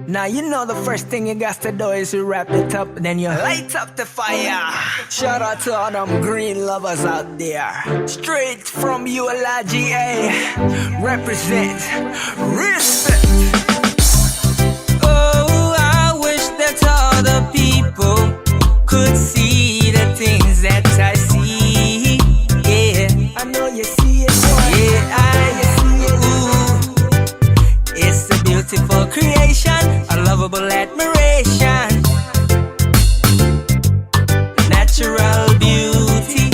Now you know the first thing you got to do is you wrap it up, then you light up the fire. Shout out to all them green lovers out there. Straight from Maryjane, represent, respect. Oh, I wish that all the people could see the things that I see. Yeah, I know you see it, boy. yeah, it's a beautiful creation, a lovable admiration, natural beauty.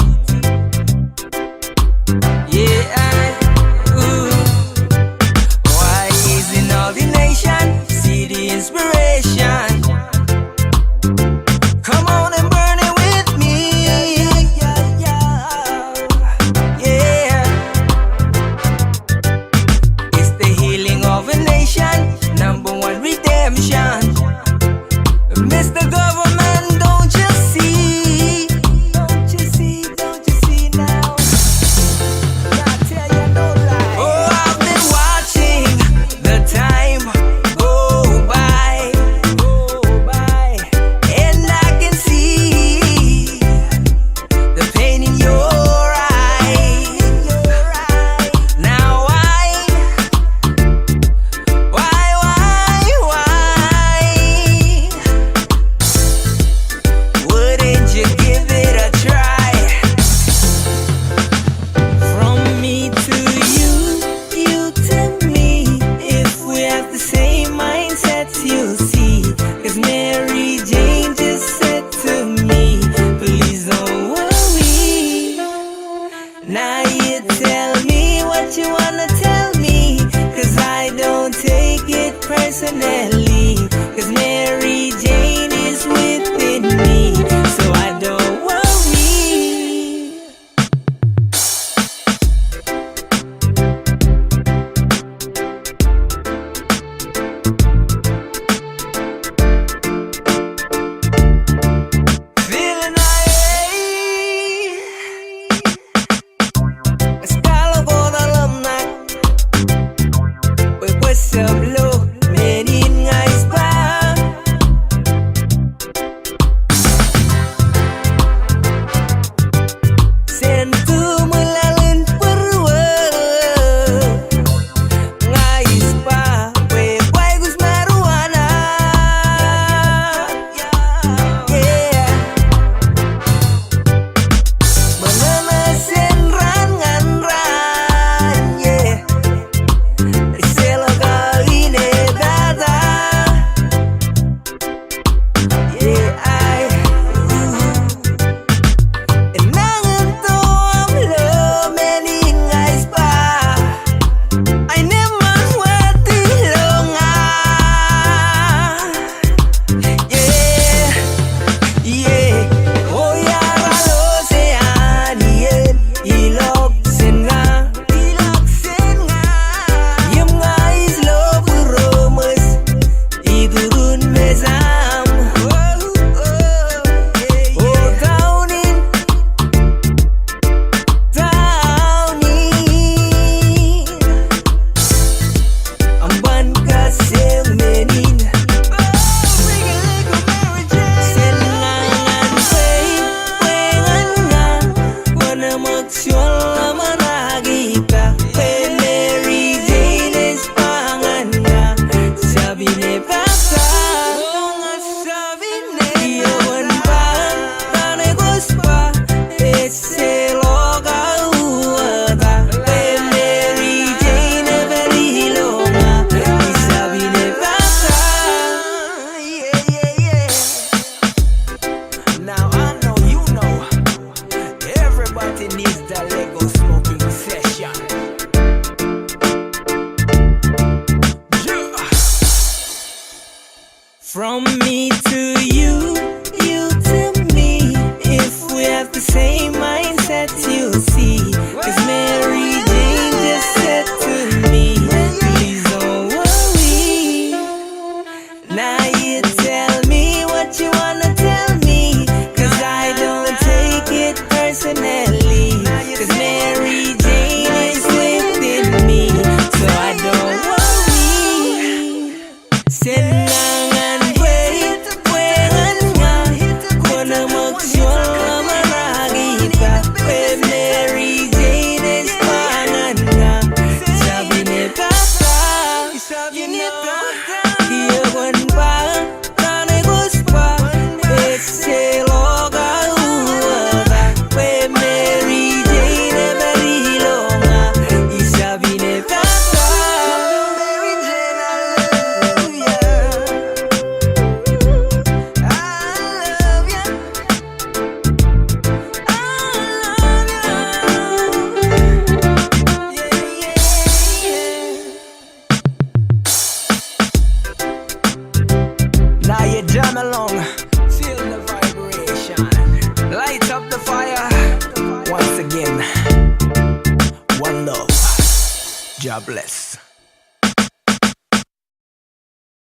Yeah, why is in all the nation? See the inspiration. Come on and burn it with me. Yeah, it's the healing of a nation, number one redemption. Mr. Government, don't you see? Don't you see now? I tell you no lie. Oh, I've been watching the time go by, and I can see the pain in your eyes. Now why wouldn't you give it a try? From me to you, you to me, if we have the same mindsets, you'll see. 'Cause Maryjane just said to me, please don't worry. Now you tell me what you wanna tell me, 'cause I don't take it personally. 'Cause Maryjane is within me, so I don't worry. Feeling high, estalo con alumna, pues se habló, menin ngais pa. Sentu melalun perwa, ngais pa, we gus marijuana. Yeah. Menanasin ran, yeah. Selo kali ne dada. Yeah, nangan to am lo mening guys pa. I neman wati longa. Yeah, oh yara lo se anien ilok sen nga. Yem guys lo buromes idurun mesam. Oh taunin amban kasem menin. Senangan pengan nga wana magsyol managita. Maryjane is pangan nga sabi ni Papa. Iyawan pa tanay guspa ese loga uwata. Maryjane berilo nga sabi ni Papa. Now I know you know. Everybody needs that Lego smoking session. Yeah. From me to you, you to me, if we have the same mindset, you'll see. 'Cause Maryjane just said to me, please don't worry. Now you tell me what you wanna tell me, 'cause I don't take it personally. 'Cause Maryjane is within me, so I don't worry. Send along. Feel the vibration. Light up the fire. Once again, one love. God bless.